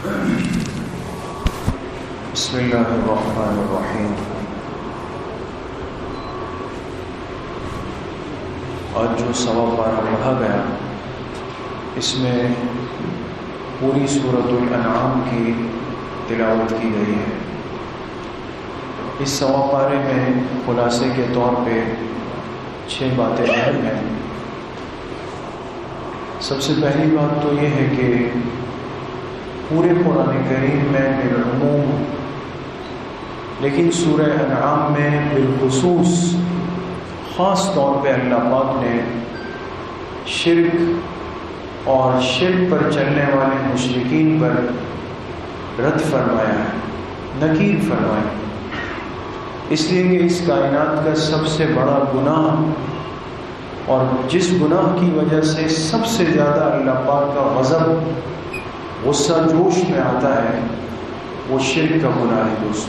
بسم اللہ الرحمن الرحیم۔ آج جو سوا پارہ پڑھا گیا اس میں پوری سورۃ الانعام کی تلاوت کی گئی ہے۔ اس سوا پارے میں خلاصے کے طور پہ 6 باتیں اہم ہیں۔ سب سے پہلی بات تو یہ ہے کہ پورے قرآن کریم میں بالعموم لیکن سورہ انعام میں بالخصوص خاص طور پہ اللہ پاک نے شرک اور شرک پر چلنے والے مشرکین پر رد فرمایا ہے، نکیر فرمایا، اس لیے کہ اس کائنات کا سب سے بڑا گناہ اور جس گناہ کی وجہ سے سب سے زیادہ اللہ پاک کا غضب غصہ جوش میں آتا ہے وہ شرک کا گناہ ہے دوست۔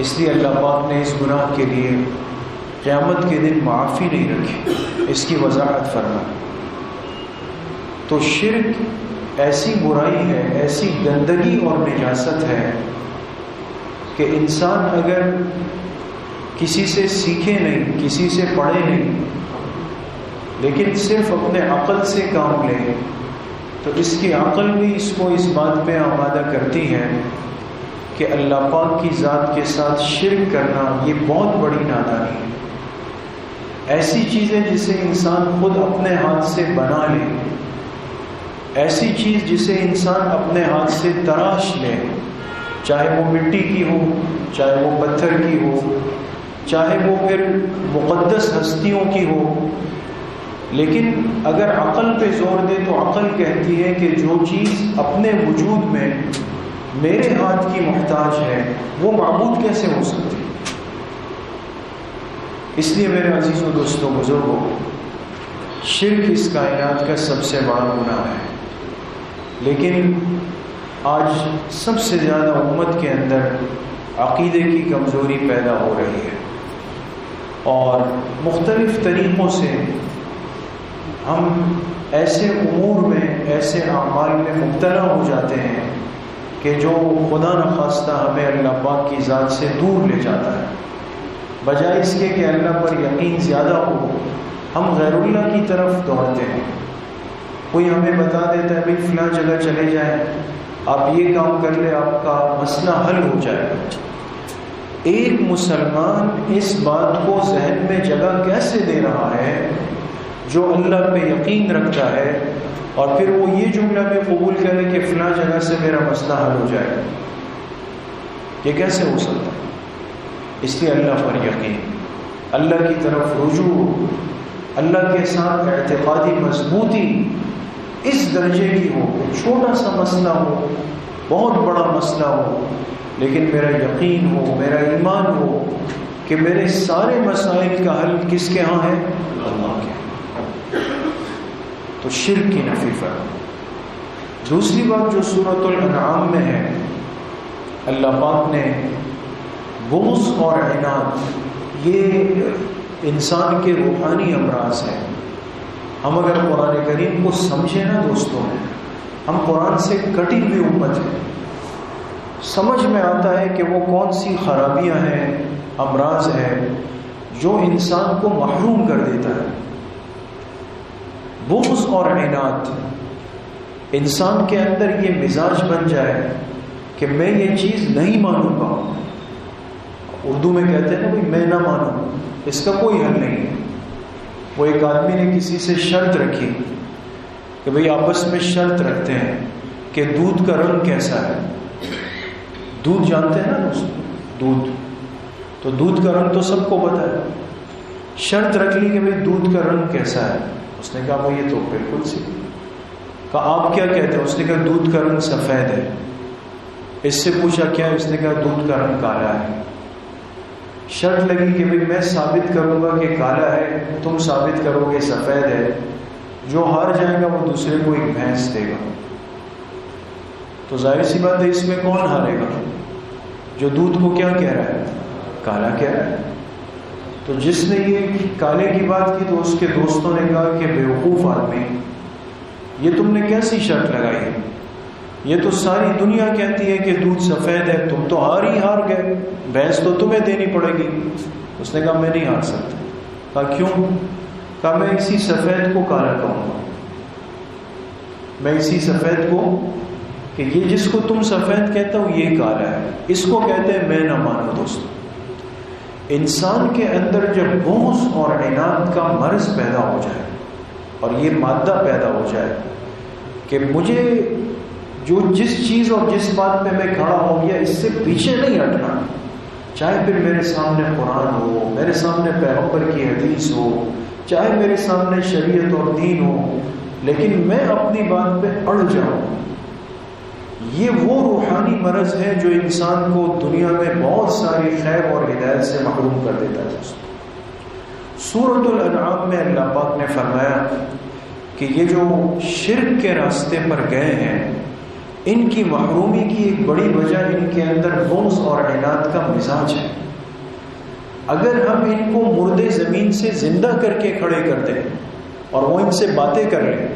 اس لیے اللہ پاک نے اس گناہ کے لیے قیامت کے دن معافی نہیں رکھی، اس کی وضاحت فرما۔ تو شرک ایسی برائی ہے، ایسی گندگی اور نجاست ہے کہ انسان اگر کسی سے سیکھے نہیں، کسی سے پڑھے نہیں، لیکن صرف اپنے عقل سے کام لے تو اس کی عقل بھی اس کو اس بات پہ آمادہ کرتی ہے کہ اللہ پاک کی ذات کے ساتھ شرک کرنا یہ بہت بڑی نادانی ہے۔ ایسی چیزیں جسے انسان خود اپنے ہاتھ سے بنا لے، ایسی چیز جسے انسان اپنے ہاتھ سے تراش لے، چاہے وہ مٹی کی ہو، چاہے وہ پتھر کی ہو، چاہے وہ پھر مقدس ہستیوں کی ہو، لیکن اگر عقل پہ زور دے تو عقل کہتی ہے کہ جو چیز اپنے وجود میں میرے ہاتھ کی محتاج ہے وہ معبود کیسے ہو سکتی؟ اس لیے میرے عزیزوں، دوستوں، بزرگوں، شرک اس کائنات کا سب سے بڑا گناہ ہے، لیکن آج سب سے زیادہ امت کے اندر عقیدے کی کمزوری پیدا ہو رہی ہے اور مختلف طریقوں سے ہم ایسے امور میں، ایسے اعمال میں مبتلا ہو جاتے ہیں کہ جو خدا نخواستہ ہمیں اللہ پاک کی ذات سے دور لے جاتا ہے۔ بجائے اس کے کہ اللہ پر یقین زیادہ ہو، ہم غیر اللہ کی طرف دوڑتے ہیں۔ کوئی ہمیں بتا دیتا ہے بھائی فلاں جگہ چلے جائیں، آپ یہ کام کر لیں، آپ کا مسئلہ حل ہو جائے گا۔ ایک مسلمان اس بات کو ذہن میں جگہ کیسے دے رہا ہے جو اللہ پہ یقین رکھتا ہے، اور پھر وہ یہ جملہ بھی قبول کرے کہ فلاں جگہ سے میرا مسئلہ حل ہو جائے گا؟ یہ کیسے ہو سکتا ہے؟ اس لیے اللہ پر یقین، اللہ کی طرف رجوع، اللہ کے ساتھ اعتقادی مضبوطی اس درجے کی ہو، چھوٹا سا مسئلہ ہو، بہت بڑا مسئلہ ہو، لیکن میرا یقین ہو، میرا ایمان ہو کہ میرے سارے مسائل کا حل کس کے ہاں ہے؟ اللہ کے۔ تو شرک کی نفی فرما۔ دوسری بات جو سورۃ الانعام میں ہے، اللہ پاک نے بغض اور عناد، یہ انسان کے روحانی امراض ہیں۔ ہم اگر قرآن کریم کو سمجھیں نا دوستوں، ہم قرآن سے کٹی ہوئی امت ہیں، سمجھ میں آتا ہے کہ وہ کون سی خرابیاں ہیں، امراض ہیں جو انسان کو محروم کر دیتا ہے۔ بغض اور عناد، انسان کے اندر یہ مزاج بن جائے کہ میں یہ چیز نہیں مانوں گا۔ اردو میں کہتے ہیں نا بھائی میں نہ مانوں، اس کا کوئی حل نہیں ہے۔ وہ ایک آدمی نے کسی سے شرط رکھی کہ بھئی آپس میں شرط رکھتے ہیں کہ دودھ کا رنگ کیسا ہے۔ دودھ جانتے ہیں نا دوست، دودھ، تو دودھ کا رنگ تو سب کو پتا ہے۔ شرط رکھ لی کہ بھئی دودھ کا رنگ کیسا ہے۔ اس نے کہا وہ یہ تو بالکل سی۔ کہا آپ کیا کہتے ہیں؟ اس نے کہا دودھ کا رنگ سفید ہے۔ اس سے پوچھا کیا؟ اس نے کہا دودھ کا رنگ کالا ہے۔ شرط لگی کہ بھئی میں ثابت کروں گا کہ کالا ہے، تم ثابت کرو گے سفید ہے، جو ہار جائے گا وہ دوسرے کو ایک بھینس دے گا۔ تو ظاہر سی بات ہے اس میں کون ہارے گا؟ جو دودھ کو کیا کہہ رہا ہے؟ کالا کہہ رہا ہے۔ تو جس نے یہ کالے کی بات کی تو اس کے دوستوں نے کہا کہ بیوقوف آدمی، یہ تم نے کیسی شرط لگائی؟ یہ تو ساری دنیا کہتی ہے کہ دودھ سفید ہے، تم تو ہار گئے، بھینس تو تمہیں دینی پڑے گی۔ اس نے کہا میں نہیں ہار سکتا۔ کہا کیوں؟ کہا میں اسی سفید کو کالا کہوں گا، میں اسی سفید کو، کہ یہ جس کو تم سفید کہتا ہو یہ کالا ہے، اس کو کہتے ہیں میں نہ مانو۔ دوستو، انسان کے اندر جب بغض اور عناد کا مرض پیدا ہو جائے اور یہ مادہ پیدا ہو جائے کہ مجھے جس چیز اور جس بات پہ میں کھڑا ہو گیا اس سے پیچھے نہیں ہٹنا، چاہے پھر میرے سامنے قرآن ہو، میرے سامنے پیغمبر کی حدیث ہو، چاہے میرے سامنے شریعت اور دین ہو، لیکن میں اپنی بات پہ اڑ جاؤں، یہ وہ روحانی مرض ہے جو انسان کو دنیا میں بہت ساری خیر اور ہدایت سے محروم کر دیتا ہے۔ سورۃ الانعام میں اللہ پاک نے فرمایا کہ یہ جو شرک کے راستے پر گئے ہیں ان کی محرومی کی ایک بڑی وجہ ان کے اندر بغض اور عناد کا مزاج ہے۔ اگر ہم ان کو مردے زمین سے زندہ کر کے کھڑے کر دیں اور وہ ان سے باتیں کر لیں،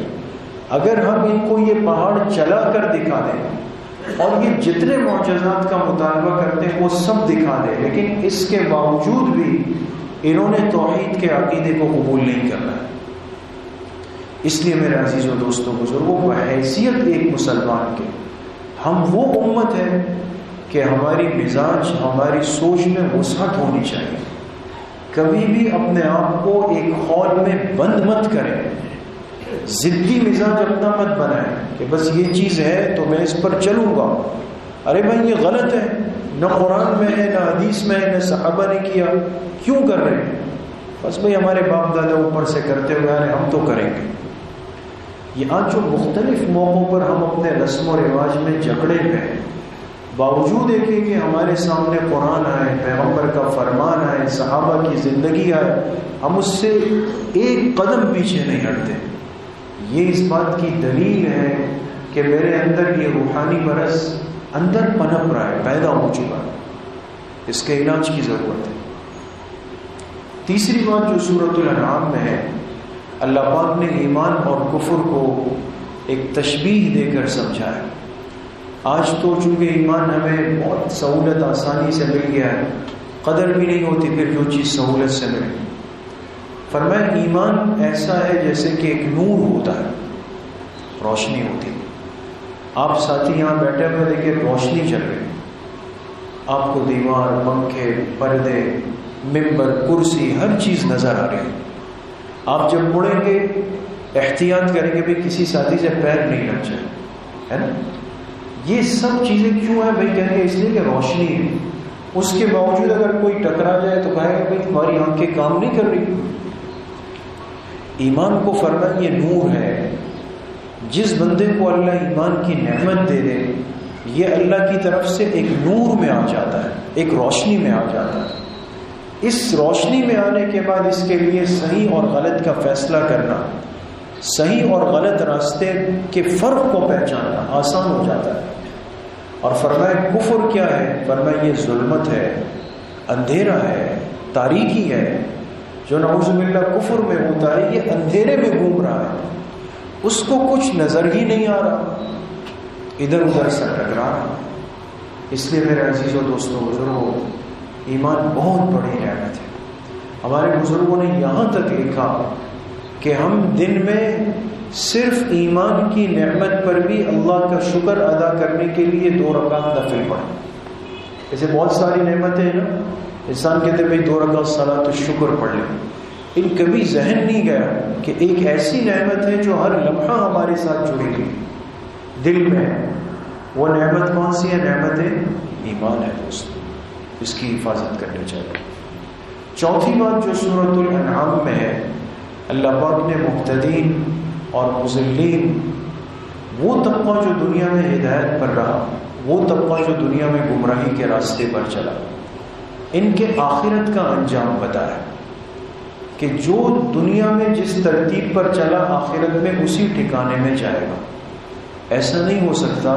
اگر ہم ان کو یہ پہاڑ چلا کر دکھا دیں اور یہ جتنے معجزات کا مطالبہ کرتے ہیں وہ سب دکھا دیں، لیکن اس کے باوجود بھی انہوں نے توحید کے عقیدے کو قبول نہیں کرنا ہے۔ اس لیے میرے عزیز و دوستوں بزرگوں، بحیثیت ایک مسلمان کے ہم وہ امت ہے کہ ہماری مزاج، ہماری سوچ میں وسعت ہونی چاہیے۔ کبھی بھی اپنے آپ کو ایک خول میں بند مت کریں، ضدی مزاج اپنا مت بنائیں کہ بس یہ چیز ہے تو میں اس پر چلوں گا۔ ارے بھائی یہ غلط ہے، نہ قرآن میں ہے، نہ حدیث میں ہے، نہ صحابہ نے کیا، کیوں کر رہے ہیں؟ بس بھائی ہمارے باپ دادا اوپر سے کرتے ہوئے آ رہے، ہم تو کریں گے۔ یہ آج جو مختلف موقعوں پر ہم اپنے رسم و رواج میں جکڑے ہیں، باوجود ہے کہ ہمارے سامنے قرآن آئے، پیغمبر کا فرمان آئے، صحابہ کی زندگی آئے، ہم اس سے ایک قدم پیچھے نہیں ہٹتے۔ یہ اس بات کی دلیل ہے کہ میرے اندر یہ روحانی مرض اندر پنپ رہا ہے، پیدا ہو چکا ہے، اس کے علاج کی ضرورت ہے۔ تیسری بات جو سورۃ الانعام میں ہے، اللہ پاک نے ایمان اور کفر کو ایک تشبیہ دے کر سمجھا ہے۔ آج تو چونکہ ایمان ہمیں بہت سہولت آسانی سے مل گیا ہے، قدر بھی نہیں ہوتی پھر جو چیز سہولت سے ملے۔ فرمایا ایمان ایسا ہے جیسے کہ ایک نور ہوتا ہے، روشنی ہوتی ہے۔ آپ ساتھی یہاں بیٹھے ہوئے دیکھیں روشنی چل رہی، آپ کو دیوار، پنکھے، پردے، ممبر، کرسی، ہر چیز نظر آ رہی ہے۔ آپ جب مڑیں گے احتیاط کریں گے بھی کسی ساتھی سے پیر نہیں لگ جائے، ہے نا؟ یہ سب چیزیں کیوں ہیں بھائی؟ کہیں گے اس لیے کہ روشنی ہے۔ اس کے باوجود اگر کوئی ٹکرا جائے تو کہے گا بھائی تمہاری آنکھیں کام نہیں کر رہی۔ ایمان کو فرمایا یہ نور ہے۔ جس بندے کو اللہ ایمان کی نعمت دے دے، یہ اللہ کی طرف سے ایک نور میں آ جاتا ہے، ایک روشنی میں آ جاتا ہے۔ اس روشنی میں آنے کے بعد اس کے لیے صحیح اور غلط کا فیصلہ کرنا، صحیح اور غلط راستے کے فرق کو پہچاننا آسان ہو جاتا ہے۔ اور فرمایا کفر کیا ہے؟ فرمایا یہ ظلمت ہے، اندھیرا ہے، تاریکی ہے۔ جو نعوذ باللہ کفر میں ہوتا ہے یہ اندھیرے میں گھوم رہا ہے، اس کو کچھ نظر ہی نہیں آ رہا، ادھر ادھر سے ٹکرا رہا۔ اس لیے میرے عزیز و دوستوں بزرگوں، ایمان بہت بڑی نعمت ہے۔ ہمارے بزرگوں نے یہاں تک لکھا کہ ہم دن میں صرف ایمان کی نعمت پر بھی اللہ کا شکر ادا کرنے کے لیے 2 رکعت نفل پڑھیں۔ ایسے بہت ساری نعمتیں ہیں نا، انسان کہتے ہیں بھائی 2 رکعت صلاۃ الشکر پڑھ لیں، ان کبھی ذہن نہیں گیا کہ ایک ایسی نعمت ہے جو ہر لمحہ ہمارے ساتھ جڑی ہوئی دل میں ہے۔ وہ نعمت کون سی ہے؟ نعمت ایمان ہے دوست، اس کی حفاظت کرنی چاہیے۔ چوتھی بات جو سورۃ الانعام میں ہے، اللہ پاک نے مقتدین اور مضلین، وہ طبقہ جو دنیا میں ہدایت پر رہا، وہ طبقہ جو دنیا میں گمراہی کے راستے پر چلا، ان کے آخرت کا انجام بتایا کہ جو دنیا میں جس ترتیب پر چلا آخرت میں اسی ٹھکانے میں جائے گا۔ ایسا نہیں ہو سکتا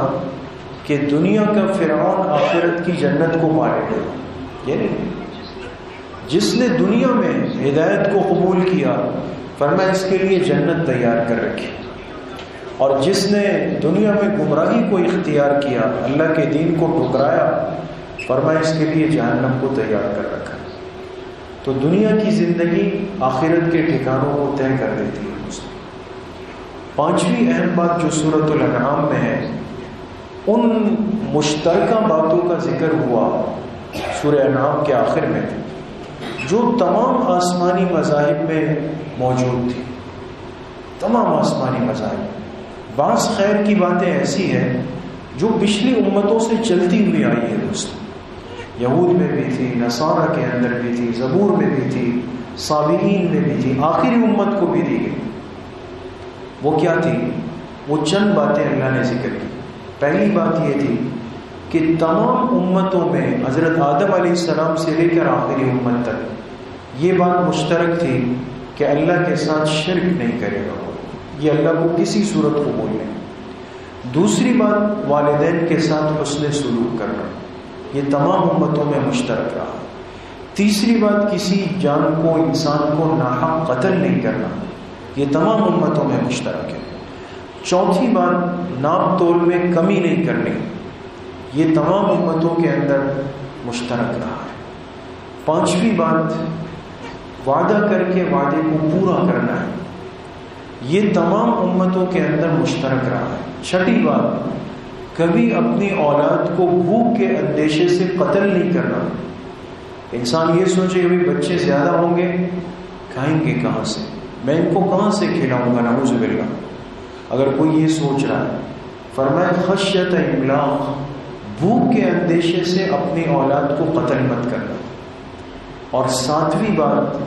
کہ دنیا کا فرعون آخرت کی جنت کو پالے گا، یہ نہیں۔ جس نے دنیا میں ہدایت کو قبول کیا، فرمایا اس کے لیے جنت تیار کر رکھی، اور جس نے دنیا میں گمراہی کو اختیار کیا، اللہ کے دین کو ٹھکرایا، فرمایا اس کے لیے جہنم کو تیار کر رکھا۔ تو دنیا کی زندگی آخرت کے ٹھکانوں کو طے کر دیتی ہے۔ پانچویں اہم بات جو سورۃ الانعام میں ہے، ان مشترکہ باتوں کا ذکر ہوا سورہ انعام کے آخر میں، جو تمام آسمانی مذاہب میں موجود تھی۔ تمام آسمانی مذاہب، بعض خیر کی باتیں ایسی ہیں جو پچھلی امتوں سے چلتی ہوئی آئی ہے دوست، یہود میں بھی تھی، نصارہ کے اندر بھی تھی، زبور میں بھی تھی، صابئین میں بھی تھی، آخری امت کو بھی دی گئی۔ وہ کیا تھی؟ وہ چند باتیں اللہ نے ذکر کی۔ پہلی بات یہ تھی کہ تمام امتوں میں حضرت آدم علیہ السلام سے لے کر آخری امت تک یہ بات مشترک تھی کہ اللہ کے ساتھ شرک نہیں کرے گا، یہ اللہ کو کسی صورت کو بولنے۔ دوسری بات والدین کے ساتھ حسن سلوک کرنا، یہ تمام امتوں میں مشترک رہا۔ تیسری بات کسی جان کو، انسان کو ناحق قتل نہیں کرنا، یہ تمام امتوں میں مشترک ہے۔ چوتھی بات ناپ تول میں کمی نہیں کرنی، یہ تمام امتوں کے اندر مشترک رہا ہے۔ پانچویں بات وعدہ کر کے وعدے کو پورا کرنا ہے، یہ تمام امتوں کے اندر مشترک رہا ہے۔ چھٹی بات کبھی اپنی اولاد کو بھوک کے اندیشے سے قتل نہیں کرنا۔ انسان یہ سوچے کہ بچے زیادہ ہوں گے، کھائیں گے کہاں سے، میں ان کو کہاں سے کھلاؤں گا، نعوذ باللہ۔ اگر کوئی یہ سوچ رہا ہے، فرمایا خشیت املاق، بھوک کے اندیشے سے اپنی اولاد کو قتل مت کرنا۔ اور ساتویں بات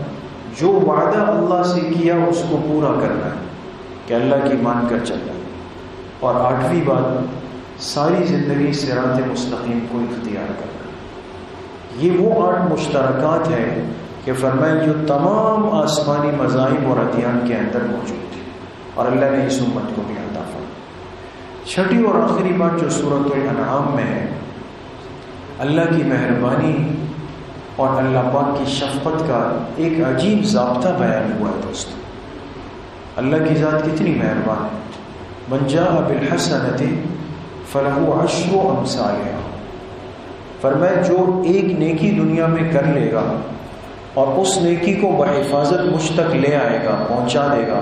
جو وعدہ اللہ سے کیا اس کو پورا کرنا ہے کہ اللہ کی مان کر چلنا۔ اور آٹھویں بات ساری زندگی صراط مستقیم کو اختیار کرنا۔ یہ وہ 8 مشترکات ہیں کہ فرمایا جو تمام آسمانی مذاہب اور ادیان کے اندر موجود تھی، اور اللہ نے اس امت کو بھی عطا فرمایا۔ چھٹی اور آخری بات جو سورۃ الانعام میں ہے، اللہ کی مہربانی اور اللہ پاک کی شفقت کا ایک عجیب ضابطہ بیان ہوا ہے دوستو۔ اللہ کی ذات کتنی مہربان ہے۔ من جاء بالحسنۃ فلہ عشر امثالھا، فرمایا جو ایک نیکی دنیا میں کر لے گا اور اس نیکی کو بحفاظت مجھ تک لے آئے گا، پہنچا دے گا،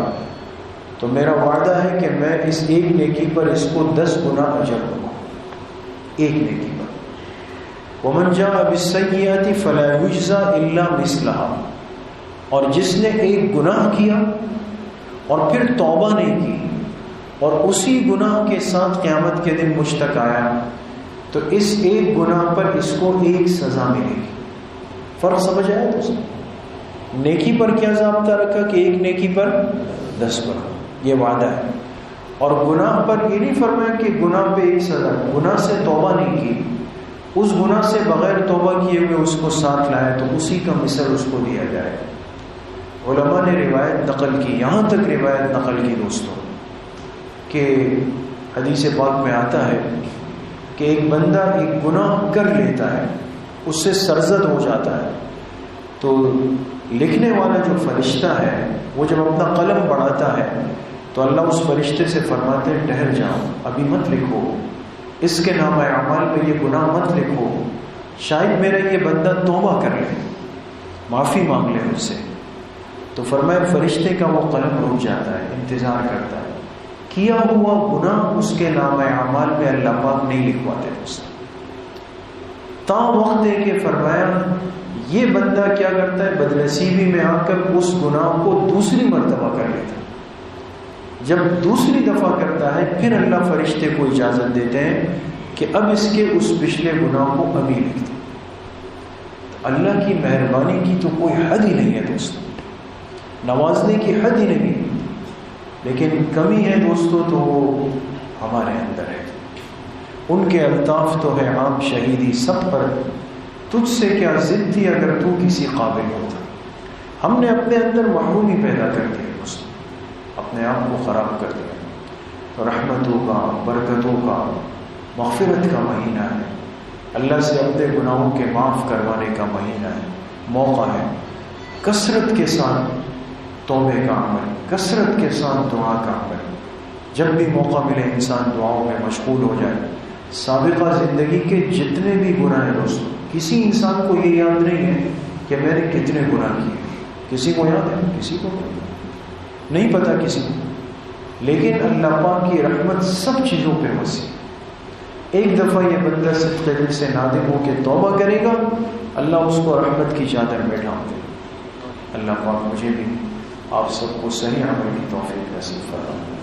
تو میرا وعدہ ہے کہ میں اس ایک نیکی پر اس کو 10 گنا اجر دوں گا، ایک نیکی پر۔ ومن جاء بالسیئۃ فلا یجزی الا مثلها، اور جس نے ایک گناہ کیا اور پھر توبہ نہیں کی اور اسی گناہ کے ساتھ قیامت کے دن مجھ تک آیا، تو اس ایک گناہ پر اس کو ایک سزا ملے گی۔ فرق سمجھ آیا دوستوں؟ نیکی پر کیا ضابطہ رکھا کہ ایک نیکی پر 10 گنا، یہ وعدہ ہے۔ اور گناہ پر یہ نہیں فرمایا کہ گناہ پہ ایک سزا، گناہ سے توبہ نہیں کی، اس گناہ سے بغیر توبہ کیے ہوئے اس کو ساتھ لائے تو اسی کا مثل اس کو دیا جائے۔ علماء نے روایت نقل کی، یہاں تک روایت نقل کی دوستوں کہ حدیث پاک میں آتا ہے کہ ایک بندہ ایک گناہ کر لیتا ہے، اس سے سرزد ہو جاتا ہے، تو لکھنے والا جو فرشتہ ہے وہ جب اپنا قلم بڑھاتا ہے تو اللہ اس فرشتے سے فرماتے ہیں ٹھہر جاؤ، ابھی مت لکھو، اس کے نامہ اعمال میں یہ گناہ مت لکھو، شاید میرا یہ بندہ توبہ کر لے، معافی مانگ لے مجھ سے۔ تو فرمایا فرشتے کا وہ قلم رک جاتا ہے، انتظار کرتا ہے، کیا ہوا گناہ اس کے نامہ اعمال میں اللہ پاک نہیں لکھواتے دوست، تا وقت ہے کہ فرمایا یہ بندہ کیا کرتا ہے، بدنصیبی میں آ کر اس گناہ کو دوسری مرتبہ کر لیتا ہے۔ جب دوسری دفعہ کرتا ہے پھر اللہ فرشتے کو اجازت دیتے ہیں کہ اب اس کے اس پچھلے گناہ کو ابھی لکھ دیں۔ اللہ کی مہربانی کی تو کوئی حد ہی نہیں ہے دوستو، نوازنے کی حد ہی نہیں، لیکن کمی ہے دوستو تو وہ ہمارے اندر ہے۔ ان کے الطاف تو ہے عام شہیدی سب پر، تجھ سے کیا ضد تھی اگر تو کسی قابل ہوتا۔ ہم نے اپنے اندر محرومی پیدا کر دی دوستو، اپنے آپ کو خراب کر دیا۔ تو رحمتوں کا، برکتوں کا، مغفرت کا مہینہ ہے، اللہ سے اپنے گناہوں کے معاف کروانے کا مہینہ ہے، موقع ہے۔ کثرت کے ساتھ توبے کا عمل، کثرت کے ساتھ دعا کا عمل، جب بھی موقع ملے انسان دعاؤں میں مشغول ہو جائے. سابقہ زندگی کے جتنے بھی گناہ ہیں دوستوں، کسی انسان کو یہ یاد نہیں ہے کہ میں نے کتنے گناہ کیے. کسی کو یاد ہے؟ کسی کو نہیں پتا کسی کو. لیکن اللہ پاک کی رحمت سب چیزوں پہ وسیع. ایک دفعہ یہ بندہ صدق دل سے نادم ہو کے توبہ کرے گا، اللہ اس کو رحمت کی چادر میں ڈھانپ دے. اللہ پاک مجھے بھی آپ سب کو صحیح عمل کی توفیق نصیب فرمائے.